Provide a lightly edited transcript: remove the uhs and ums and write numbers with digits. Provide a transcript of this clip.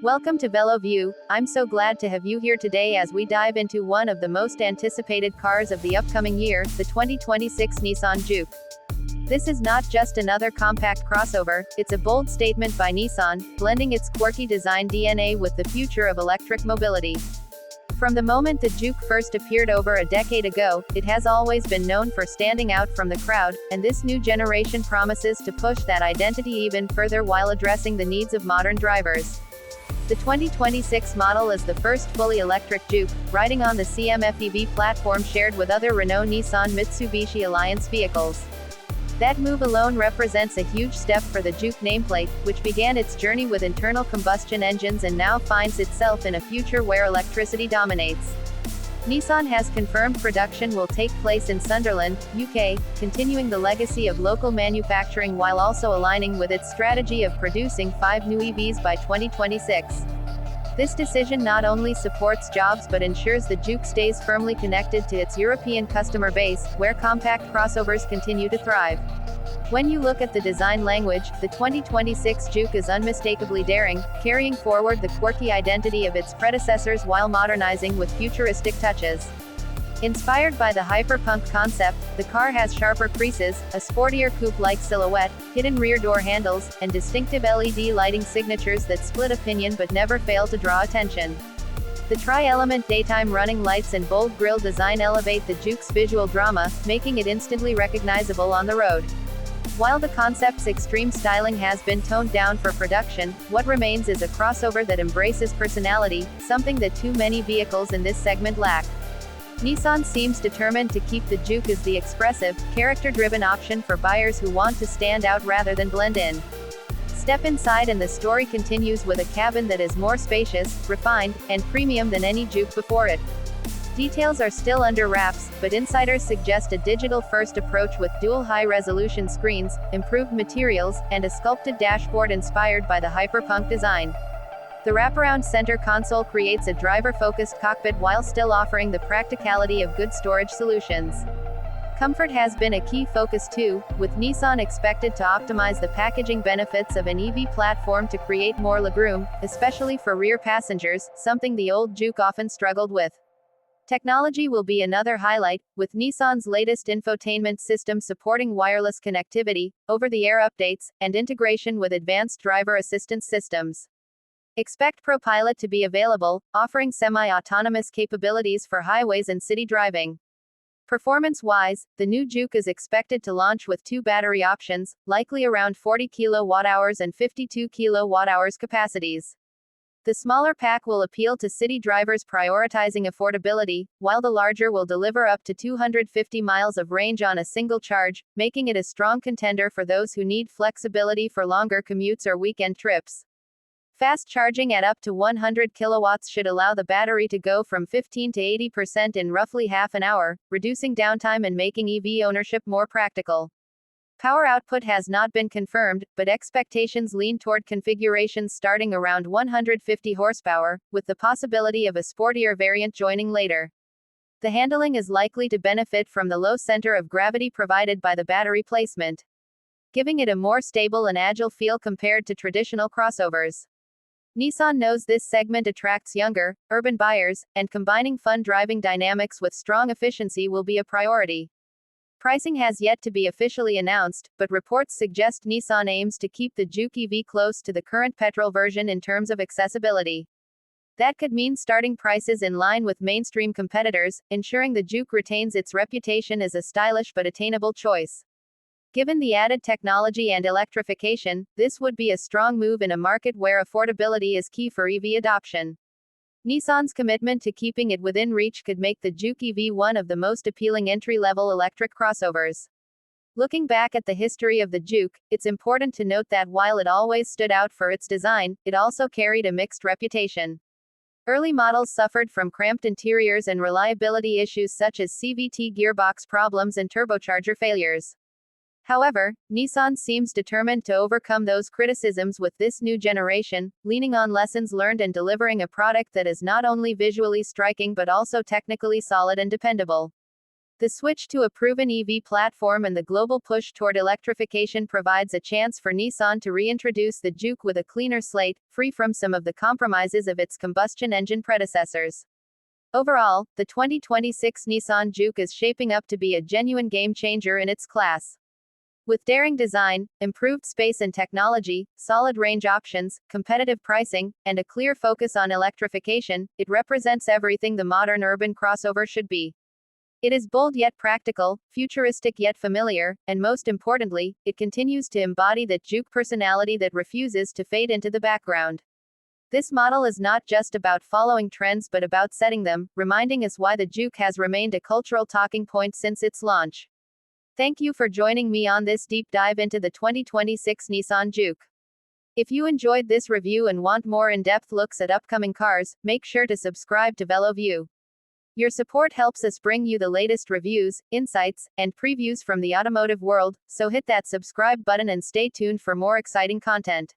Welcome to VeloView. I'm so glad to have you here today as we dive into one of the most anticipated cars of the upcoming year, the 2026 Nissan Juke. This is not just another compact crossover, it's a bold statement by Nissan, blending its quirky design DNA with the future of electric mobility. From the moment the Juke first appeared over a decade ago, it has always been known for standing out from the crowd, and this new generation promises to push that identity even further while addressing the needs of modern drivers. The 2026 model is the first fully electric Juke, riding on the CMF-EV platform shared with other Renault-Nissan-Mitsubishi Alliance vehicles. That move alone represents a huge step for the Juke nameplate, which began its journey with internal combustion engines and now finds itself in a future where electricity dominates. Nissan has confirmed production will take place in Sunderland, UK, continuing the legacy of local manufacturing while also aligning with its strategy of producing 5 new EVs by 2026. This decision not only supports jobs but ensures the Juke stays firmly connected to its European customer base, where compact crossovers continue to thrive. When you look at the design language, the 2026 Juke is unmistakably daring, carrying forward the quirky identity of its predecessors while modernizing with futuristic touches. Inspired by the hyperpunk concept, the car has sharper creases, a sportier coupe-like silhouette, hidden rear door handles, and distinctive LED lighting signatures that split opinion but never fail to draw attention. The tri-element daytime running lights and bold grille design elevate the Juke's visual drama, making it instantly recognizable on the road. While the concept's extreme styling has been toned down for production, what remains is a crossover that embraces personality, something that too many vehicles in this segment lack. Nissan seems determined to keep the Juke as the expressive, character-driven option for buyers who want to stand out rather than blend in. Step inside and the story continues with a cabin that is more spacious, refined, and premium than any Juke before it. Details are still under wraps, but insiders suggest a digital-first approach with dual high-resolution screens, improved materials, and a sculpted dashboard inspired by the hyperpunk design. The wraparound center console creates a driver-focused cockpit while still offering the practicality of good storage solutions. Comfort has been a key focus too, with Nissan expected to optimize the packaging benefits of an EV platform to create more legroom, especially for rear passengers, something the old Juke often struggled with. Technology will be another highlight, with Nissan's latest infotainment system supporting wireless connectivity, over-the-air updates, and integration with advanced driver assistance systems. Expect ProPilot to be available, offering semi-autonomous capabilities for highways and city driving. Performance-wise, the new Juke is expected to launch with 2 battery options, likely around 40 kWh and 52 kWh capacities. The smaller pack will appeal to city drivers prioritizing affordability, while the larger will deliver up to 250 miles of range on a single charge, making it a strong contender for those who need flexibility for longer commutes or weekend trips. Fast charging at up to 100 kilowatts should allow the battery to go from 15 to 80% in roughly half an hour, reducing downtime and making EV ownership more practical. Power output has not been confirmed, but expectations lean toward configurations starting around 150 horsepower, with the possibility of a sportier variant joining later. The handling is likely to benefit from the low center of gravity provided by the battery placement, giving it a more stable and agile feel compared to traditional crossovers. Nissan knows this segment attracts younger, urban buyers, and combining fun driving dynamics with strong efficiency will be a priority. Pricing has yet to be officially announced, but reports suggest Nissan aims to keep the Juke EV close to the current petrol version in terms of accessibility. That could mean starting prices in line with mainstream competitors, ensuring the Juke retains its reputation as a stylish but attainable choice. Given the added technology and electrification, this would be a strong move in a market where affordability is key for EV adoption. Nissan's commitment to keeping it within reach could make the Juke EV one of the most appealing entry-level electric crossovers. Looking back at the history of the Juke, it's important to note that while it always stood out for its design, it also carried a mixed reputation. Early models suffered from cramped interiors and reliability issues such as CVT gearbox problems and turbocharger failures. However, Nissan seems determined to overcome those criticisms with this new generation, leaning on lessons learned and delivering a product that is not only visually striking but also technically solid and dependable. The switch to a proven EV platform and the global push toward electrification provides a chance for Nissan to reintroduce the Juke with a cleaner slate, free from some of the compromises of its combustion engine predecessors. Overall, the 2026 Nissan Juke is shaping up to be a genuine game changer in its class. With daring design, improved space and technology, solid range options, competitive pricing, and a clear focus on electrification, it represents everything the modern urban crossover should be. It is bold yet practical, futuristic yet familiar, and most importantly, it continues to embody that Juke personality that refuses to fade into the background. This model is not just about following trends but about setting them, reminding us why the Juke has remained a cultural talking point since its launch. Thank you for joining me on this deep dive into the 2026 Nissan Juke. If you enjoyed this review and want more in-depth looks at upcoming cars, make sure to subscribe to VeloView. Your support helps us bring you the latest reviews, insights, and previews from the automotive world, so hit that subscribe button and stay tuned for more exciting content.